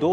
2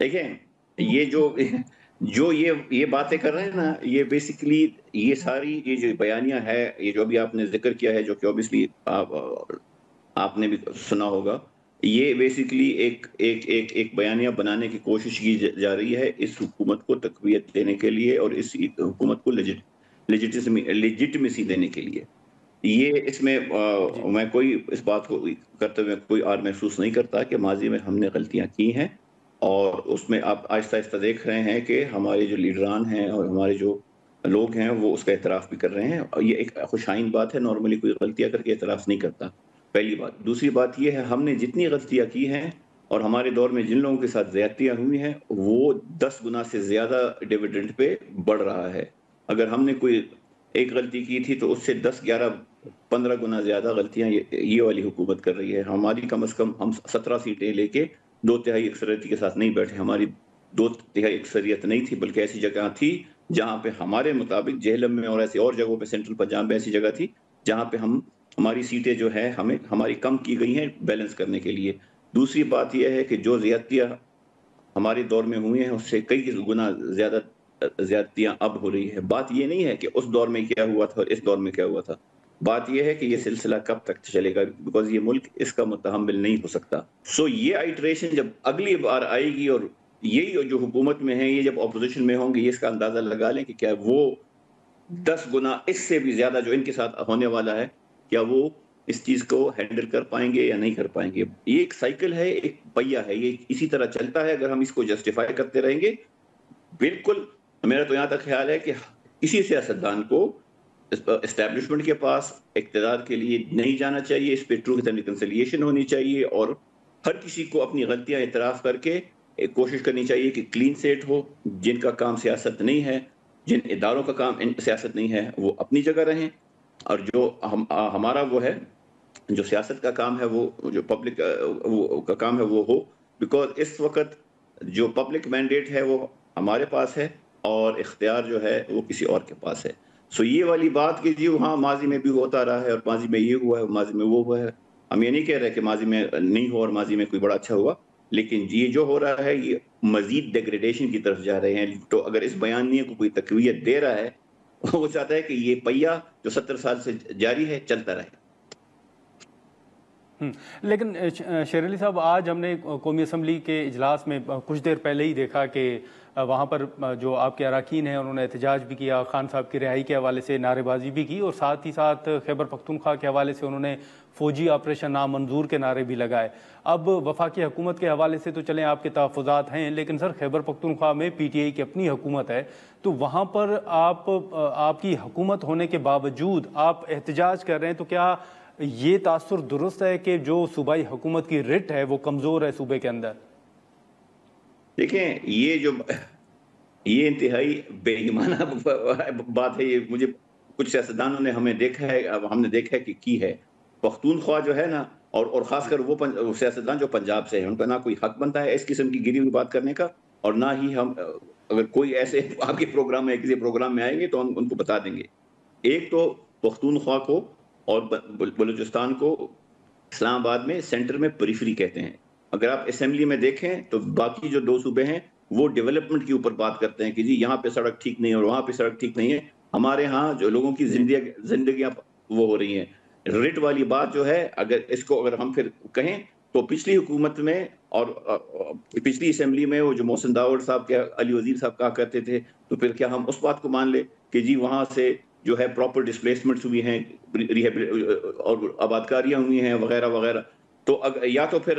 دیکھیں یہ جو یہ باتیں کر رہے ہیں نا، یہ بیسیکلی یہ ساری یہ جو بیانیہ ہے، یہ جو ابھی آپ نے ذکر کیا ہے، جو کہ اوبیسلی آپ نے بھی سنا ہوگا، یہ بیسیکلی ایک بیانیہ بنانے کی کوشش کی جا رہی ہے اس حکومت کو تقویت دینے کے لیے اور اس حکومت کو لیجٹمیسی دینے کے لیے. یہ اس میں جی میں کوئی اس بات کو کرتے ہوئے کوئی آر محسوس نہیں کرتا کہ ماضی میں ہم نے غلطیاں کی ہیں، اور اس میں آپ آہستہ آہستہ دیکھ رہے ہیں کہ ہمارے جو لیڈران ہیں اور ہمارے جو لوگ ہیں وہ اس کا اعتراف بھی کر رہے ہیں. یہ ایک خوشائن بات ہے، نارملی کوئی غلطیاں کر کے اعتراف نہیں کرتا، پہلی بات. دوسری بات یہ ہے، ہم نے جتنی غلطیاں کی ہیں اور ہمارے دور میں جن لوگوں کے ساتھ زیادتیاں ہوئی ہیں، وہ 10 گنا سے زیادہ ڈیویڈنڈ پہ بڑھ رہا ہے. اگر ہم نے کوئی ایک غلطی کی تھی تو اس سے 10 11 15 گنا زیادہ غلطیاں یہ والی حکومت کر رہی ہے. ہماری کم از کم ہم 17 سیٹیں لے کے 2/3 اکثریت کے ساتھ نہیں بیٹھے. ہماری 2/3 اکثریت نہیں تھی، بلکہ ایسی جگہ تھی جہاں پہ ہمارے مطابق جہلم میں اور ایسی اور جگہوں پہ سینٹرل پنجاب میں ایسی جگہ تھی جہاں پہ ہماری سیٹیں جو ہے ہماری کم کی گئی ہیں بیلنس کرنے کے لیے. دوسری بات یہ ہے کہ جو زیادتیاں ہمارے دور میں ہوئی ہیں اس سے کئی گنا زیادہ زیادتیاں اب ہو رہی ہے. بات یہ نہیں ہے کہ اس دور میں کیا ہوا تھا اور اس دور میں کیا ہوا تھا، بات یہ ہے کہ یہ سلسلہ کب تک چلے گا، بیکاز یہ ملک اس کا متحمل نہیں ہو سکتا. سو یہ آئیٹریشن جب اگلی بار آئے گی اور یہی جو حکومت میں ہیں یہ جب اپوزیشن میں ہوں گے، یہ اس کا اندازہ لگا لیں کہ کیا وہ 10 گنا اس سے بھی زیادہ جو ان کے ساتھ ہونے والا ہے، کیا وہ اس چیز کو ہینڈل کر پائیں گے یا نہیں کر پائیں گے. یہ ایک سائیکل ہے، ایک پہیہ ہے، یہ اسی طرح چلتا ہے. اگر ہم اس کو جسٹیفائی کرتے رہیں گے، بالکل میرا تو یہاں تک خیال ہے کہ کسی سیاستدان کو اسٹیبلشمنٹ کے پاس اقتدار کے لیے نہیں جانا چاہیے. اس پہ ٹروتھ اینڈ ریکنسیلیشن ہونی چاہیے اور ہر کسی کو اپنی غلطیاں اعتراف کر کے کوشش کرنی چاہیے کہ کلین سیٹ ہو. جن کا کام سیاست نہیں ہے، جن اداروں کا کام سیاست نہیں ہے، وہ اپنی جگہ رہیں، اور جو ہمارا وہ ہے جو سیاست کا کام ہے، وہ جو پبلک کا کام ہے وہ ہو. بیکاز اس وقت جو پبلک مینڈیٹ ہے وہ ہمارے پاس ہے اور اختیار جو ہے وہ کسی اور کے پاس ہے. سو یہ والی بات کہ جی ہاں ماضی میں بھی ہوتا رہا ہے اور ماضی میں یہ ہوا ہے، ماضی میں وہ ہوا ہے، ہم یہ نہیں کہہ رہے کہ ماضی میں نہیں ہوا اور ماضی میں کوئی بڑا اچھا ہوا، لیکن یہ جو ہو رہا ہے یہ مزید ڈیگریڈیشن کی طرف جا رہے ہیں. تو اگر اس بیانیے کو کوئی تقویت دے رہا ہے، وہ چاہتا ہے کہ یہ پہیہ جو 70 سال سے جاری ہے چلتا رہے. لیکن شیر علی صاحب، آج ہم نے قومی اسمبلی کے اجلاس میں کچھ دیر پہلے ہی دیکھا کہ وہاں پر جو آپ کے اراکین ہیں انہوں نے احتجاج بھی کیا، خان صاحب کی رہائی کے حوالے سے نعرے بازی بھی کی، اور ساتھ ہی ساتھ خیبر پختونخوا کے حوالے سے انہوں نے فوجی آپریشن نامنظور کے نعرے بھی لگائے. اب وفاقی حکومت کے حوالے سے تو چلیں آپ کے تحفظات ہیں، لیکن سر خیبر پختونخوا میں پی ٹی آئی کی اپنی حکومت ہے، تو وہاں پر آپ کی حکومت ہونے کے باوجود آپ احتجاج کر رہے ہیں، تو کیا یہ تاثر درست ہے کہ جو صوبائی حکومت کی رٹ ہے وہ کمزور ہے صوبے کے اندر؟ دیکھیں یہ انتہائی بے ایمانہ بات ہے. یہ مجھے کچھ سیاستدانوں نے ہم نے دیکھا ہے کہ کی ہے. پختونخوا جو ہے نا، اور خاص کر وہ سیاستدان جو پنجاب سے ہیں، ان کا نہ کوئی حق بنتا ہے اس قسم کی گری ہوئی بات کرنے کا، اور نہ ہی ہم اگر کوئی ایسے آپ کے پروگرام میں کسی پروگرام میں آئیں گے تو ہم ان کو بتا دیں گے. ایک تو پختونخوا کو اور بلوچستان کو اسلام آباد میں سینٹر میں پریفری کہتے ہیں. اگر آپ اسمبلی میں دیکھیں تو باقی جو 2 صوبے ہیں وہ ڈیولپمنٹ کے اوپر بات کرتے ہیں کہ جی یہاں پہ سڑک ٹھیک نہیں ہے اور وہاں پہ سڑک ٹھیک نہیں ہے. ہمارے ہاں جو لوگوں کی زندگیاں وہ ہو رہی ہیں. رٹ والی بات جو ہے، اگر ہم پھر کہیں تو پچھلی حکومت میں اور پچھلی اسمبلی میں وہ جو محسن داوڑ صاحب کے علی وزیر صاحب کہا کرتے تھے، تو پھر کیا ہم اس بات کو مان لیں کہ جی وہاں سے جو ہے پراپر ڈسپلیسمنٹس ہوئی ہیں اور آبادکاریاں ہوئی ہیں وغیرہ وغیرہ. تو یا تو پھر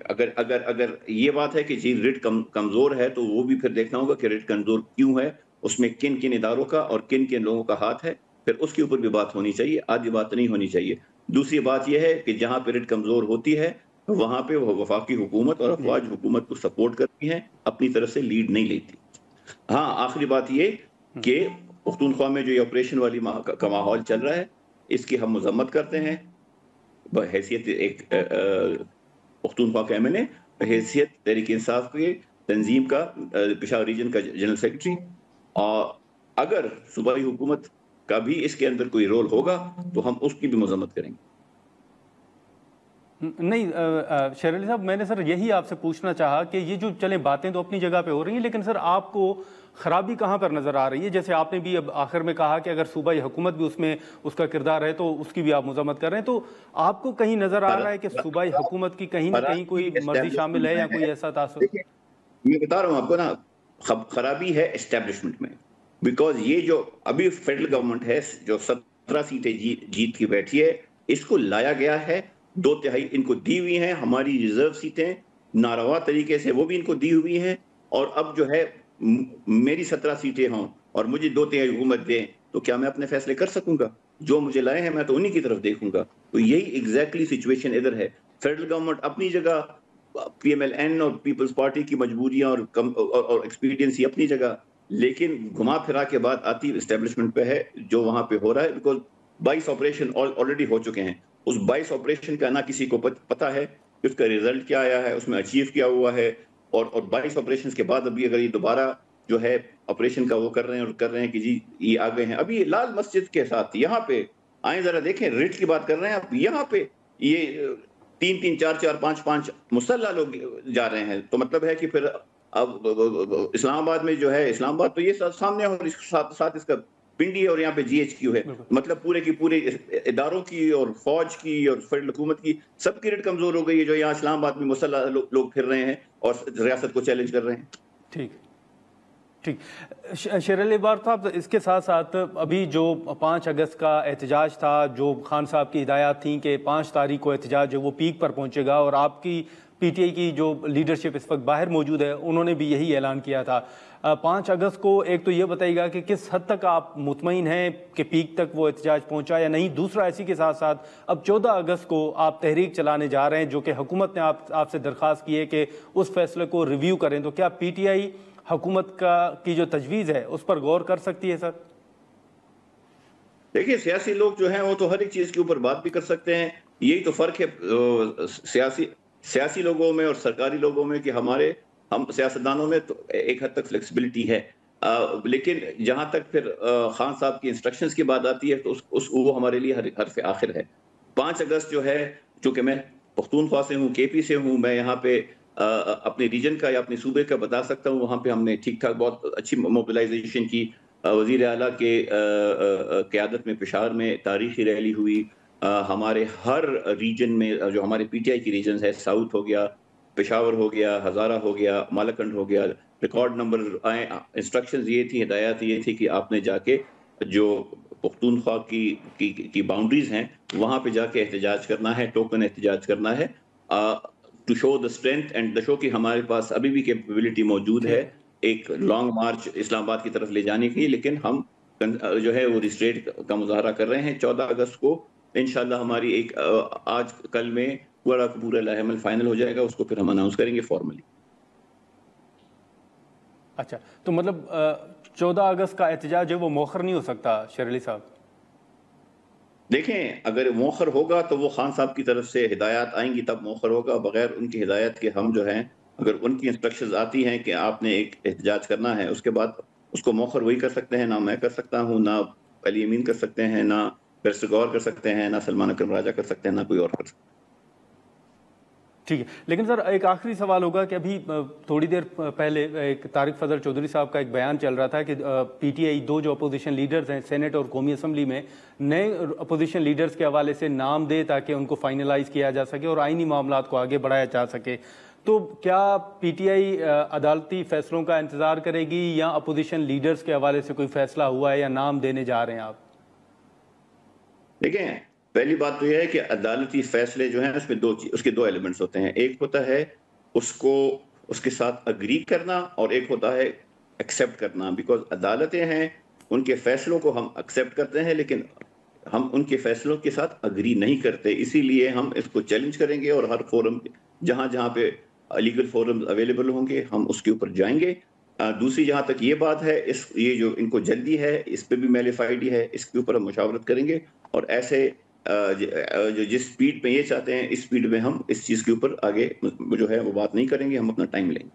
اگر یہ بات ہے کہ جی ریٹ کمزور ہے، تو وہ بھی پھر دیکھنا ہوگا کہ ریٹ کمزور کیوں ہے، اس میں کن کن اداروں کا اور کن کن لوگوں کا ہاتھ ہے، پھر اس کے اوپر بھی بات ہونی چاہیے. آدھی بات نہیں ہونی چاہیے. دوسری بات یہ ہے کہ جہاں پہ ریٹ کمزور ہوتی ہے وہاں پہ وہ وفاقی حکومت اور افواج حکومت کو سپورٹ کرتی ہیں، اپنی طرف سے لیڈ نہیں لیتی. ہاں آخری بات یہ کہ پختونخوا میں جو یہ آپریشن والی کا ماحول چل رہا ہے، اس کی ہم مذمت کرتے ہیں بحیثیت ایک پختونخوا کا ایم این اے، بحیثیت تحریک انصاف کے تنظیم کا پشاور ریجن کا جنرل سیکرٹری. اور اگر صوبائی حکومت کا بھی اس کے اندر کوئی رول ہوگا تو ہم اس کی بھی مذمت کریں گے. نہیں شیر علی صاحب، میں نے سر یہی آپ سے پوچھنا چاہا کہ یہ جو چلیں باتیں تو اپنی جگہ پہ ہو رہی ہیں، لیکن سر آپ کو خرابی کہاں پر نظر آ رہی ہے؟ جیسے آپ نے بھی اب آخر میں کہا کہ اگر صوبائی حکومت بھی اس میں اس کا کردار ہے تو اس کی بھی آپ مذمت کر رہے ہیں، تو آپ کو کہیں نظر آ رہا ہے کہ صوبائی حکومت کی کہیں نہ کہیں کوئی مرضی شامل ہے یا کوئی ایسا تاثر؟ میں بتا رہا ہوں آپ کو نا، خرابی ہے اسٹیبلشمنٹ میں، بیکاز یہ جو ابھی فیڈرل گورنمنٹ ہے جو 17 سیٹیں جیت کی بیٹھی ہے، اس کو لایا گیا ہے، 2/3 ان کو دی ہوئی ہیں، ہماری ریزرو سیٹیں ناروا طریقے سے وہ بھی ان کو دی ہوئی ہیں، اور اب جو ہے میری 17 سیٹیں ہوں اور مجھے 2/3 حکومت دیں تو کیا میں اپنے فیصلے کر سکوں گا؟ جو مجھے لائے ہیں میں تو انہی کی طرف دیکھوں گا. تو یہی ایگزیکٹلی سچویشن ادھر ہے. فیڈرل گورنمنٹ اپنی جگہ، پی ایم ایل این اور پیپلز پارٹی کی مجبوریاں اور ایکسپیڈینسی اپنی جگہ، لیکن گھما پھرا کے بعد آتی اسٹیبلشمنٹ پہ ہے جو وہاں پہ ہو رہا ہے. بیکاز 22 آپریشن آلریڈی ہو چکے ہیں. اس 22 آپریشن کا نہ کسی کو پتا ہے کہ اس کا ریزلٹ کیا آیا ہے، اس میں اچیو کیا ہوا ہے، اور 22 آپریشن کے بعد ابھی اگر یہ دوبارہ جو ہے آپریشن کا وہ کر رہے ہیں اور کر رہے ہیں کہ جی یہ آگے ہیں. ابھی لال مسجد کے ساتھ یہاں پہ آئیں ذرا دیکھیں، ریٹ کی بات کر رہے ہیں آپ، یہاں پہ یہ 3 4 5 مسلح لوگ جا رہے ہیں. تو مطلب ہے کہ پھر اب اسلام آباد میں جو ہے، اسلام آباد تو یہ سامنے اور اس کے ساتھ اس کا پنڈی ہے اور یہاں پہ جی ایچ کیو ہے. مطلب پورے کی پورے اداروں کی اور فوج کی اور فیڈرل حکومت کی سب کی ریٹ کمزور ہو گئی ہے، جو یہاں اسلام آباد میں مسلح لوگ پھر رہے ہیں اور ریاست کو چیلنج کر رہے ہیں. ٹھیک شیر علی بار صاحب، اس کے ساتھ ساتھ ابھی جو 5 اگست کا احتجاج تھا، جو خان صاحب کی ہدایات تھیں کہ 5 تاریخ کو احتجاج جو وہ پیک پر پہنچے گا، اور آپ کی پی ٹی آئی کی جو لیڈرشپ اس وقت باہر موجود ہے انہوں نے بھی یہی اعلان کیا تھا. 5 اگست کو ایک تو یہ بتائیے گا کہ کس حد تک آپ مطمئن ہیں کہ پیک تک وہ احتجاج پہنچا یا نہیں؟ دوسرا، اسی کے ساتھ ساتھ اب 14 اگست کو آپ تحریک چلانے جا رہے ہیں جو کہ حکومت نے آپ سے درخواست کی ہے کہ اس فیصلے کو ریویو کریں، تو کیا پی ٹی آئی حکومت کی جو تجویز ہے اس پر غور کر سکتی ہے؟ سر دیکھیے، سیاسی لوگ جو ہیں وہ تو ہر ایک چیز کے اوپر بات بھی کر سکتے ہیں. یہی تو فرق ہے سیاسی لوگوں میں اور سرکاری لوگوں میں کہ ہم سیاستدانوں میں تو ایک حد تک فلیکسیبلٹی ہے، لیکن جہاں تک پھر خان صاحب کی انسٹرکشنز کی بات آتی ہے تو وہ ہمارے لیے حرف آخر ہے. 5 اگست جو ہے، چونکہ میں پختونخوا سے ہوں، کے پی سے ہوں، میں یہاں پہ اپنے ریجن کا یا اپنے صوبے کا بتا سکتا ہوں. وہاں پہ ہم نے ٹھیک ٹھاک بہت اچھی موبلائزیشن کی. وزیر اعلیٰ کے قیادت میں پشاور میں تاریخی ریلی ہوئی. ہمارے ہر ریجن میں جو ہمارے پی ٹی آئی کی ریجنز ہے، ساؤتھ ہو گیا، پشاور ہو گیا، ہزارہ ہو گیا، مالاکنڈ ہو گیا، ریکارڈ نمبر آئے. انسٹرکشنز یہ تھی، ہدایات یہ تھی کہ آپ نے جا کے جو پختونخوا کی باؤنڈریز ہیں وہاں پہ جا کے احتجاج کرنا ہے، ٹوکن احتجاج کرنا ہے، to show the strength and the show کہ ہمارے پاس ابھی بھی کیپیبلٹی موجود ہے ایک لانگ مارچ اسلام آباد کی طرف لے جانے کی. لیکن ہم جو ہے وہ ریسٹریٹ کا مظاہرہ کر رہے ہیں. 14 اگست کو انشاءاللہ ہماری ایک آج کل میں پورا لاہ عمل فائنل ہو جائے گا، اس کو پھر ہم اناؤنس کریں گے فارملی. اچھا، تو مطلب 14 اگست کا احتجاج ہے وہ مؤخر نہیں ہو سکتا شیر علی صاحب؟ دیکھیں، اگر مؤخر ہوگا تو وہ خان صاحب کی طرف سے ہدایات آئیں گی تب مؤخر ہوگا. بغیر ان کی ہدایت کے ہم جو ہیں، اگر ان کی انسٹرکشنز آتی ہیں کہ آپ نے ایک احتجاج کرنا ہے، اس کے بعد اس کو مؤخر وہی کر سکتے ہیں. نہ میں کر سکتا ہوں، نہ علی امین کر سکتے ہیں، نہ بیرسٹر گور کر سکتے ہیں، نہ سلمان اکرم راجہ کر سکتے ہیں، نہ کوئی اور کر سکتے ہیں. ٹھیک ہے، لیکن سر ایک آخری سوال ہوگا کہ ابھی تھوڑی دیر پہلے ایک طارق فضل چودھری صاحب کا ایک بیان چل رہا تھا کہ پی ٹی آئی 2 جو اپوزیشن لیڈرز ہیں سینٹ اور قومی اسمبلی میں، نئے اپوزیشن لیڈرز کے حوالے سے نام دے تاکہ ان کو فائنلائز کیا جا سکے اور آئینی معاملات کو آگے بڑھایا جا سکے. تو کیا پی ٹی آئی عدالتی فیصلوں کا انتظار کرے گی یا اپوزیشن لیڈرز کے حوالے سے کوئی فیصلہ ہوا ہے یا نام دینے جا رہے ہیں آپ؟ دیکھیں، پہلی بات تو یہ ہے کہ عدالتی فیصلے جو ہیں اس کے 2 ایلیمنٹس ہوتے ہیں. ایک ہوتا ہے اس کے ساتھ اگری کرنا، اور ایک ہوتا ہے ایکسیپٹ کرنا. بیکاز عدالتیں ہیں، ان کے فیصلوں کو ہم ایکسیپٹ کرتے ہیں لیکن ہم ان کے فیصلوں کے ساتھ اگری نہیں کرتے. اسی لیے ہم اس کو چیلنج کریں گے اور ہر فورم جہاں پہ لیگل فورمز اویلیبل ہوں گے ہم اس کے اوپر جائیں گے. دوسری جہاں تک یہ بات ہے، یہ جو ان کو جلدی ہے اس پہ بھی میلیفائڈی ہے، اس کے اوپر ہم مشاورت کریں گے اور ایسے جس سپیڈ پہ یہ چاہتے ہیں اس سپیڈ میں ہم اس چیز کے اوپر آگے جو ہے وہ بات نہیں کریں گے، ہم اپنا ٹائم لیں گے.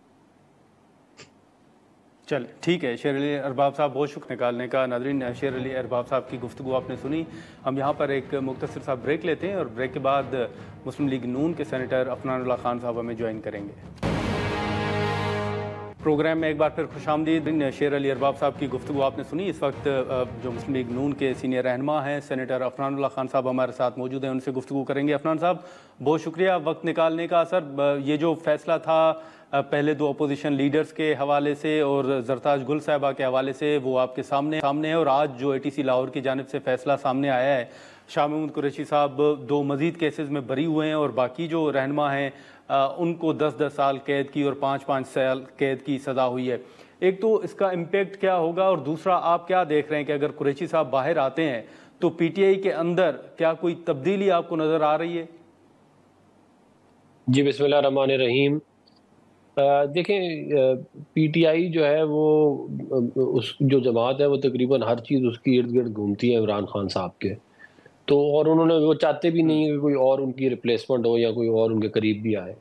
چل ٹھیک ہے شیر علی ارباب صاحب، بہت شکر نکالنے کا۔ ناظرین، شیر علی ارباب صاحب کی گفتگو آپ نے سنی۔ ہم یہاں پر ایک مختصر سا بریک لیتے ہیں اور بریک کے بعد مسلم لیگ نون کے سینیٹر عفنان اللہ خان صاحب ہمیں جوائن کریں گے۔ پروگرام میں ایک بار پھر خوش آمدید۔ شیر علی ارباب صاحب کی گفتگو آپ نے سنی۔ اس وقت جو مسلم لیگ نون کے سینئر رہنما ہیں سینیٹر عفنان اللہ خان صاحب ہمارے ساتھ موجود ہیں، ان سے گفتگو کریں گے۔ عفنان صاحب، بہت شکریہ وقت نکالنے کا۔ سر، یہ جو فیصلہ تھا پہلے دو اپوزیشن لیڈرز کے حوالے سے اور زرتاج گل صاحبہ کے حوالے سے، وہ آپ کے سامنے ہے، اور آج جو ATC لاہور کی جانب سے فیصلہ سامنے آیا ہے، شاہ محمود قریشی صاحب 2 مزید کیسز میں بری ہوئے ہیں اور باقی جو رہنما ہیں ان کو 10 سال قید کی اور 5 سال قید کی سزا ہوئی ہے۔ ایک تو اس کا امپیکٹ کیا ہوگا، اور دوسرا آپ کیا دیکھ رہے ہیں کہ اگر قریشی صاحب باہر آتے ہیں تو PTI کے اندر کیا کوئی تبدیلی آپ کو نظر آ رہی ہے؟ جی، بسم اللہ الرحمن الرحیم۔ دیکھیں، PTI جو ہے وہ اس جو جماعت ہے وہ تقریباً ہر چیز اس کی ارد گرد گھومتی ہے عمران خان صاحب کے، تو اور انہوں نے وہ چاہتے بھی نہیں کہ کوئی اور ان کی ریپلیسمنٹ ہو یا کوئی اور ان کے قریب بھی آئے،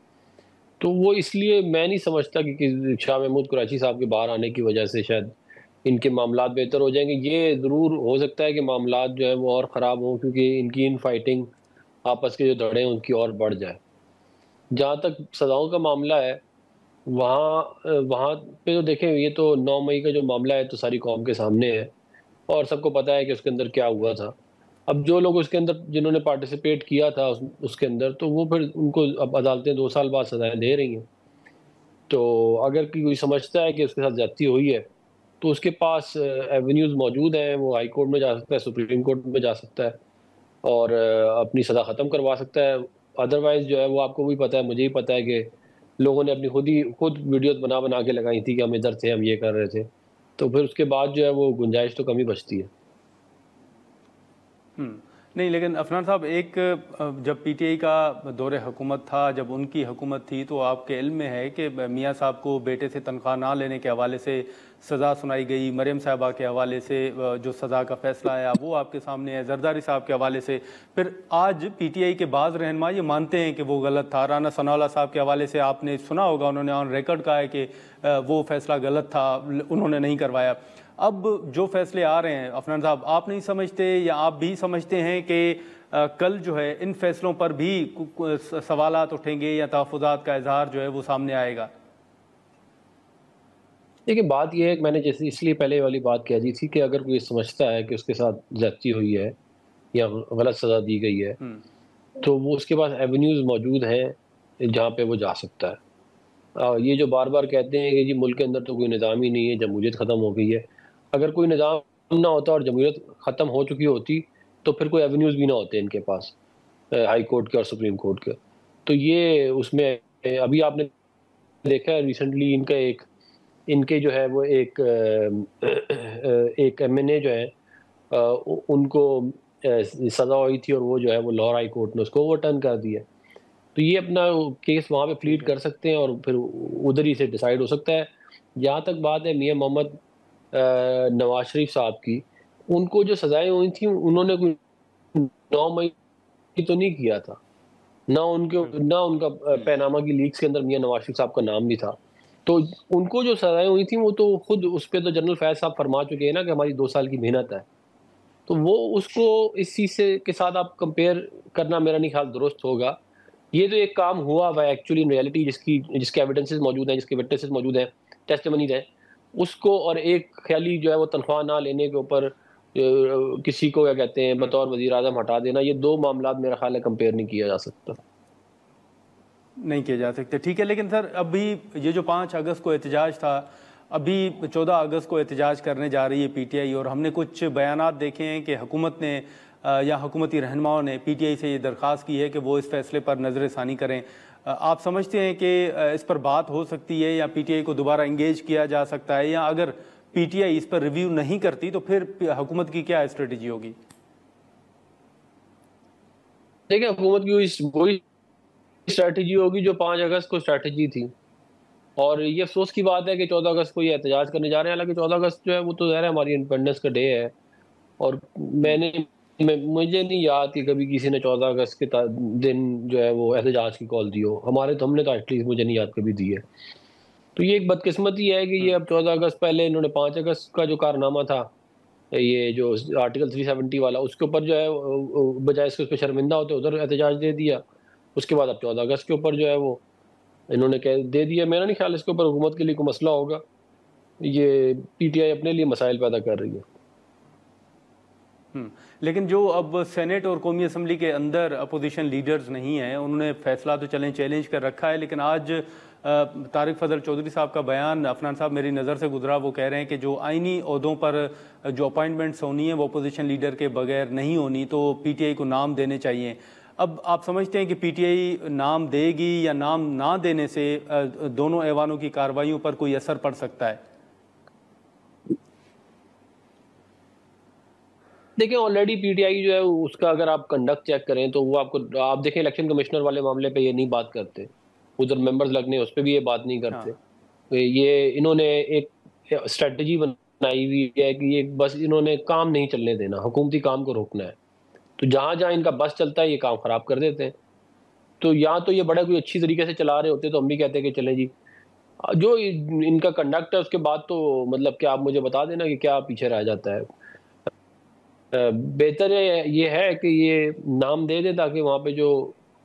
تو وہ اس لیے میں نہیں سمجھتا کہ شاہ محمود قریشی صاحب کے باہر آنے کی وجہ سے شاید ان کے معاملات بہتر ہو جائیں گے۔ یہ ضرور ہو سکتا ہے کہ معاملات جو ہیں وہ اور خراب ہوں، کیونکہ ان کی ان فائٹنگ آپس کے جو دھڑے ہیں ان کی اور بڑھ جائے۔ جہاں تک سزاؤں کا معاملہ ہے، وہاں پہ تو دیکھیں، یہ تو 9 مئی کا جو معاملہ ہے تو ساری قوم کے سامنے ہے اور سب کو پتہ ہے کہ اس کے اندر کیا ہوا تھا۔ اب جو لوگ اس کے اندر جنہوں نے پارٹیسپیٹ کیا تھا اس کے اندر، تو وہ پھر ان کو اب عدالتیں 2 سال بعد سزائیں دے رہی ہیں۔ تو اگر کوئی سمجھتا ہے کہ اس کے ساتھ زیادتی ہوئی ہے تو اس کے پاس ایونیوز موجود ہیں، وہ ہائی کورٹ میں جا سکتا ہے، سپریم کورٹ میں جا سکتا ہے اور اپنی سزا ختم کروا سکتا ہے۔ ادروائز جو ہے وہ آپ کو بھی پتہ ہے، مجھے ہی پتہ ہے کہ لوگوں نے اپنی خود ویڈیوز بنا کے لگائی تھی کہ ہم ادھر تھے، ہم یہ کر رہے تھے، تو پھر اس کے بعد جو ہے وہ گنجائش تو کم ہی بچتی ہے۔ نہیں، لیکن عفنان صاحب، ایک جب PTI کا دور حکومت تھا، جب ان کی حکومت تھی، تو آپ کے علم میں ہے کہ میاں صاحب کو بیٹے سے تنخواہ نہ لینے کے حوالے سے سزا سنائی گئی، مریم صاحبہ کے حوالے سے جو سزا کا فیصلہ آیا وہ آپ کے سامنے ہے، زرداری صاحب کے حوالے سے۔ پھر آج PTI کے بعض رہنما یہ مانتے ہیں کہ وہ غلط تھا۔ رانا ثناء اللہ صاحب کے حوالے سے آپ نے سنا ہوگا، انہوں نے آن ریکارڈ کہا ہے کہ وہ فیصلہ غلط تھا، انہوں نے نہیں کروایا۔ اب جو فیصلے آ رہے ہیں عفنان صاحب، آپ نہیں سمجھتے یا آپ بھی سمجھتے ہیں کہ کل جو ہے ان فیصلوں پر بھی سوالات اٹھیں گے یا تحفظات کا اظہار جو ہے وہ سامنے آئے گا؟ دیکھیں، بات یہ ہے کہ میں نے جیسے اس لیے پہلے والی بات کہہ دی تھی کہ اگر کوئی سمجھتا ہے کہ اس کے ساتھ زیادتی ہوئی ہے یا غلط سزا دی گئی ہے تو وہ اس کے پاس ایونیوز موجود ہیں جہاں پہ وہ جا سکتا ہے۔ یہ جو بار بار کہتے ہیں کہ جی ملک کے اندر تو کوئی نظام ہی نہیں ہے، جمہوریت ختم ہو گئی ہے، اگر کوئی نظام نہ ہوتا اور جمہوریت ختم ہو چکی ہوتی تو پھر کوئی ایونیوز بھی نہ ہوتے ان کے پاس، ہائی کورٹ کے اور سپریم کورٹ کے۔ تو یہ اس میں ابھی آپ نے دیکھا ہے ریسنٹلی ان کے جو ہے وہ ایک MNA جو ہے ان کو سزا ہوئی تھی اور وہ جو ہے وہ لاہور ہائی کورٹ نے اس کو اوور ٹرن کر دیا، تو یہ اپنا کیس وہاں پہ پلیڈ کر سکتے ہیں اور پھر ادھر ہی سے ڈیسائیڈ ہو سکتا ہے۔ جہاں تک بات ہے میاں محمد نواز شریف صاحب کی، ان کو جو سزائیں ہوئی تھیں انہوں نے کوئی 9 مئی تو نہیں کیا تھا، نہ ان کا پیناما کی لیکس کے اندر میاں نواز شریف صاحب کا نام بھی تھا، تو ان کو جو سزائیں ہوئی تھیں وہ تو خود اس پہ تو جنرل فیض صاحب فرما چکے ہیں نا کہ ہماری 2 سال کی محنت ہے، تو وہ اس کو اس چیز سے کے ساتھ آپ کمپیئر کرنا میرا نہیں خیال درست ہوگا۔ یہ جو ایک کام ہوا ہوا ہے ایکچولی ان ریئلٹی، جس کے ایویڈنسز موجود ہیں، جس کے وٹنسز موجود ہیں، ٹیسٹیمنیز ہیں، اس کو اور ایک خیالی جو ہے وہ تنخواہ نہ لینے کے اوپر کسی کو کیا کہتے ہیں بطور وزیر اعظم ہٹا دینا، یہ 2 معاملات میرا خیال ہے کمپیئر نہیں کیا جا سکتا، نہیں کیے جا سکتے۔ ٹھیک ہے، لیکن سر ابھی یہ جو 5 اگست کو احتجاج تھا، ابھی 14 اگست کو احتجاج کرنے جا رہی ہے PTI، اور ہم نے کچھ بیانات دیکھے ہیں کہ حکومت نے یا حکومتی رہنماؤں نے PTI سے یہ درخواست کی ہے کہ وہ اس فیصلے پر نظر ثانی کریں۔ آپ سمجھتے ہیں کہ اس پر بات ہو سکتی ہے یا PTI کو دوبارہ انگیج کیا جا سکتا ہے، یا اگر PTI اس پر ریویو نہیں کرتی تو پھر حکومت کی کیا اسٹریٹجی ہوگی؟ دیکھیں، حکومت کی وہی اسٹریٹجی ہوگی جو 5 اگست کو اسٹریٹجی تھی، اور یہ افسوس کی بات ہے کہ 14 اگست کو یہ احتجاج کرنے جا رہے ہیں، حالانکہ 14 اگست جو ہے وہ تو ظاہر ہے ہماری انڈیپینڈنس کا ڈے ہے، اور مجھے نہیں یاد کہ کبھی کسی نے 14 اگست کے دن جو ہے وہ احتجاج کی کال دی ہو، ہم نے تو ایٹ لیسٹ مجھے نہیں یاد کبھی دی ہے۔ تو یہ ایک بدقسمتی ہے کہ یہ اب 14 اگست، پہلے انہوں نے 5 اگست کا جو کارنامہ تھا، یہ جو آرٹیکل 370 والا، اس کے اوپر جو ہے بجائے اس کے اس پہ شرمندہ ہوتے ادھر احتجاج دے دیا. اس کے بعد اب 14 اگست کے اوپر جو ہے وہ انہوں نے دے دیا. میرا نہیں خیال اس کے اوپر حکومت کے لیے کوئی مسئلہ ہوگا. یہ پی ٹی آئی اپنے لیے مسائل پیدا کر رہی ہے. لیکن جو اب سینٹ اور قومی اسمبلی کے اندر اپوزیشن لیڈرز نہیں ہیں، انہوں نے فیصلہ تو چیلنج کر رکھا ہے، لیکن آج طارق فضل چودھری صاحب کا بیان عفنان صاحب میری نظر سے گزرا. وہ کہہ رہے ہیں کہ جو آئینی عہدوں پر جو اپوائنٹمنٹس ہونی ہیں وہ اپوزیشن لیڈر کے بغیر نہیں ہونی، تو پی ٹی آئی کو نام دینے چاہیے. اب آپ سمجھتے ہیں کہ پی ٹی آئی نام دے گی یا نام نہ دینے سے دونوں ایوانوں کی کارروائیوں پر کوئی اثر پڑ سکتا ہے؟ دیکھیں آلریڈی پی ٹی آئی جو ہے اس کا اگر آپ کنڈکٹ چیک کریں تو وہ آپ دیکھیں الیکشن کمشنر والے معاملے پہ یہ نہیں بات کرتے، ادھر ممبرز لگنے اس پہ بھی یہ بات نہیں کرتے. یہ انہوں نے ایک اسٹریٹجی بنائی ہوئی ہے کہ یہ بس انہوں نے کام نہیں چلنے دینا، حکومتی کام کو روکنا ہے. تو جہاں جہاں ان کا بس چلتا ہے یہ کام خراب کر دیتے ہیں. تو یہاں تو یہ بڑا کوئی اچھی طریقے سے چلا رہے ہوتے تو ہم بھی کہتے ہیں کہ چلیں جی. جو ان کا کنڈکٹ ہے اس کے بعد تو مطلب کہ آپ مجھے بتا دینا کہ کیا پیچھے رہ جاتا ہے. بہتر یہ ہے کہ یہ نام دے دیں تاکہ وہاں پہ جو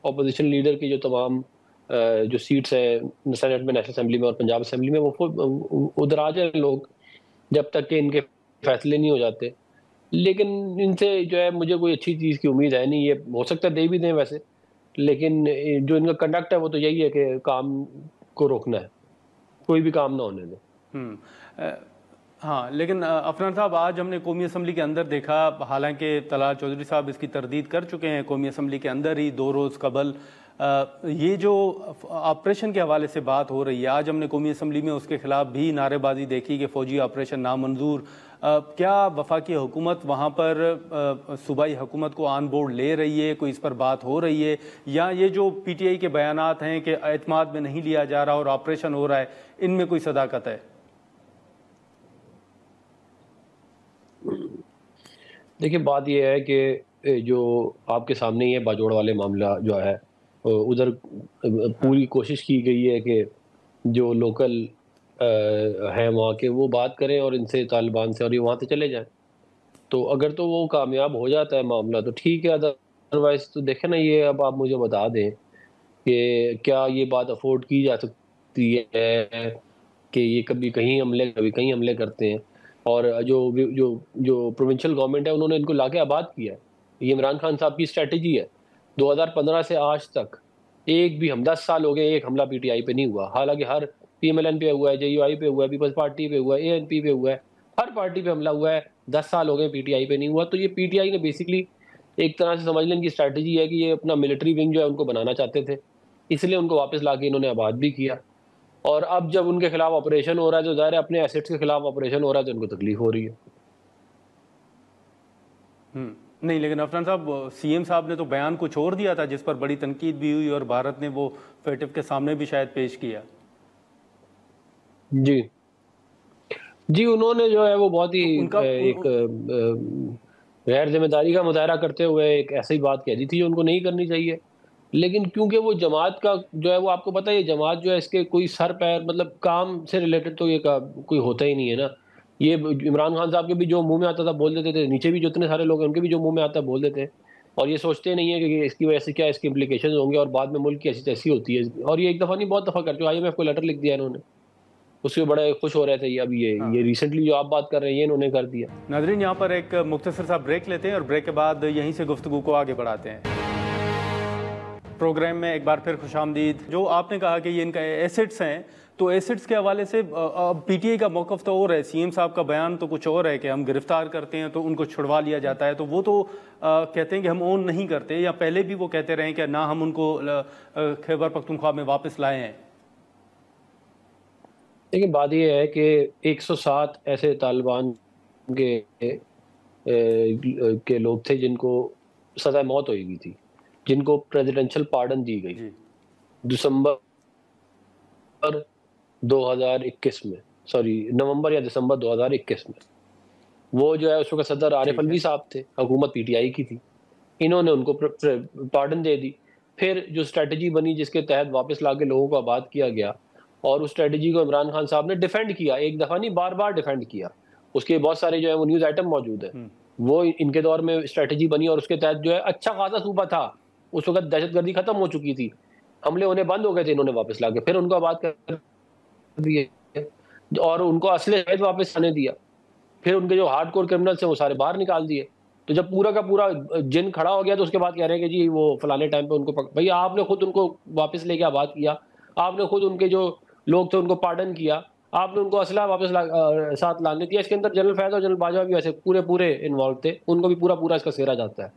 اپوزیشن لیڈر کی جو تمام جو سیٹس ہیں سینٹ میں، نیشنل اسمبلی میں اور پنجاب اسمبلی میں، وہ ادھر آ جائیں لوگ جب تک کہ ان کے فیصلے نہیں ہو جاتے. لیکن ان سے جو ہے مجھے کوئی اچھی چیز کی امید ہے نہیں. یہ ہو سکتا ہے دے بھی دیں ویسے، لیکن جو ان کا کنڈکٹ ہے وہ تو یہی ہے کہ کام کو روکنا ہے، کوئی بھی کام نہ ہونے دیں. ہاں، لیکن عفنان صاحب آج ہم نے قومی اسمبلی کے اندر دیکھا، حالانکہ طلال چودھری صاحب اس کی تردید کر چکے ہیں قومی اسمبلی کے اندر ہی 2 روز قبل، یہ جو آپریشن کے حوالے سے بات ہو رہی ہے، آج ہم نے قومی اسمبلی میں اس کے خلاف بھی نعرے بازی دیکھی کہ فوجی آپریشن نامنظور. کیا وفاقی حکومت وہاں پر صوبائی حکومت کو آن بورڈ لے رہی ہے؟ کوئی اس پر بات ہو رہی ہے؟ یا یہ جو پی ٹی آئی کے بیانات ہیں کہ اعتماد میں نہیں لیا جا رہا اور آپریشن ہو رہا ہے، ان میں کوئی صداقت ہے؟ دیکھیں بات یہ ہے کہ جو آپ کے سامنے یہ باجوڑ والے معاملہ جو ہے ادھر پوری کوشش کی گئی ہے کہ جو لوکل ہیں وہاں کے وہ بات کریں اور ان سے طالبان سے، اور یہ وہاں سے چلے جائیں. تو اگر تو وہ کامیاب ہو جاتا ہے معاملہ تو ٹھیک ہے، ادروائز تو دیکھیں نا، یہ اب آپ مجھے بتا دیں کہ کیا یہ بات افورڈ کی جا سکتی ہے کہ یہ کبھی کہیں حملے کبھی کہیں حملے کرتے ہیں. اور جو پروونشل گورنمنٹ ہے انہوں نے ان کو لا کے آباد کیا ہے. یہ عمران خان صاحب کی اسٹریٹجی ہے. 2015 سے آج تک ایک بھی 10 سال ہو گئے ایک حملہ پی ٹی آئی پہ نہیں ہوا، حالانکہ ہر پی ایم ایل این پہ ہوا ہے، جے یو آئی پہ ہوا ہے، پیپلز پارٹی پہ ہوا ہے، اے این پی پہ ہوا ہے، ہر پارٹی پہ حملہ ہوا ہے. 10 سال ہو گئے پی ٹی آئی پہ نہیں ہوا. تو یہ پی ٹی آئی نے بیسکلی ایک طرح سے سمجھ لیں کی اسٹریٹجی ہے کہ یہ اپنا ملٹری ونگ جو ہے ان کو بنانا چاہتے تھے، اس لیے ان کو واپس لا کے انہوں نے آباد بھی کیا. اور اب جب ان کے خلاف آپریشن ہو رہا ہے تو ظاہر ہے اپنے ایسٹس کے خلاف آپریشن ہو رہا ہے تو ان کو تکلیف ہو رہی ہے. نہیں، لیکن عفنان صاحب سی ایم صاحب نے تو بیان کچھ اور دیا تھا جس پر بڑی تنقید بھی ہوئی اور بھارت نے وہ فیٹو کے سامنے بھی شاید پیش کیا. جی انہوں نے جو ہے وہ بہت ہی ایک غیر ذمہ داری کا مظاہرہ کرتے ہوئے ایک ایسی بات کہہ دی تھی جو ان کو نہیں کرنی چاہیے. لیکن کیونکہ وہ جماعت کا جو ہے وہ آپ کو پتہ ہے، یہ جماعت جو ہے اس کے کوئی سر پیر مطلب کام سے ریلیٹڈ تو یہ کوئی ہوتا ہی نہیں ہے نا. یہ عمران خان صاحب کے بھی جو منہ میں آتا تھا بول دیتے تھے، نیچے بھی جو اتنے سارے لوگ ہیں ان کے بھی جو منہ میں آتا ہے بول دیتے ہیں، اور یہ سوچتے نہیں ہیں کہ اس کی وجہ سے کیا اس کے امپلیکیشنز ہوں گے، اور بعد میں ملک کی ایسی تیسی ہوتی ہے. اور یہ ایک دفعہ نہیں بہت دفعہ کر چکے. IMF کو لیٹر لکھ دیا انہوں نے، اس سے بڑے خوش ہو رہے تھے. اب یہ ریسنٹلی جو آپ بات کر رہے ہیں یہ انہوں نے کر دیا. ناظرین یہاں پر ایک مختصر سا بریک لیتے ہیں اور بریک کے بعد یہیں سے گفتگو کو آگے بڑھاتے ہیں. پروگرام میں ایک بار پھر خوش آمدید. جو آپ نے کہا کہ یہ ان کا ایسٹس ہیں، تو ایسٹس کے حوالے سے اب پی ٹی آئی کا موقف تو اور ہے، سی ایم صاحب کا بیان تو کچھ اور ہے کہ ہم گرفتار کرتے ہیں تو ان کو چھڑوا لیا جاتا ہے. تو وہ تو کہتے ہیں کہ ہم اون نہیں کرتے، یا پہلے بھی وہ کہتے رہے کہ نہ ہم ان کو خیبر پختونخوا میں واپس لائے ہیں. لیکن بات یہ ہے کہ 107 ایسے طالبان کے لوگ تھے جن کو سزا موت ہوئی ہوئی تھی، جن کو پریزیڈنشل پارڈن دی گئی دسمبر 2021 میں، نومبر یا دسمبر 2021 میں. وہ جو ہے اس وقت صدر عارف الوی صاحب تھے، حکومت پی ٹی آئی کی تھی. انہوں نے ان کو پارڈن دے دی. پھر جو اسٹریٹجی بنی جس کے تحت واپس لا کے لوگوں کو آباد کیا گیا، اور اس اسٹریٹجی کو عمران خان صاحب نے ڈیفینڈ کیا، ایک دفعہ نہیں بار بار ڈیفینڈ کیا. اس کے بہت سارے جو ہے وہ نیوز آئٹم موجود ہیں. وہ ان کے دور میں اسٹریٹجی بنی اور اس کے تحت جو ہے اچھا خاصا صوبہ تھا. اس وقت دہشت گردی ختم ہو چکی تھی، حملے ہونے بند ہو گئے تھے، انہوں نے واپس لا کے پھر ان کو آباد کر دیے اور ان کو اسلحے واپس آنے دیا. پھر ان کے جو ہارڈ کور کرمنلس ہیں وہ سارے باہر نکال دیے. تو جب پورا کا پورا جن کھڑا ہو گیا تو اس کے بعد کہہ رہے ہیں کہ جی وہ فلانے ٹائم پہ ان کو بھائی آپ نے خود ان کو واپس لے کے آباد کیا، آپ نے خود ان کے جو لوگ تھے ان کو پارڈن کیا، آپ نے ان کو اسلحہ واپس ساتھ لانے دیا. اس کے اندر جنرل فیض اور جنرل باجوہ بھی ویسے پورے انوالو تھے، ان کو بھی پورا اس کا سہرا جاتا ہے.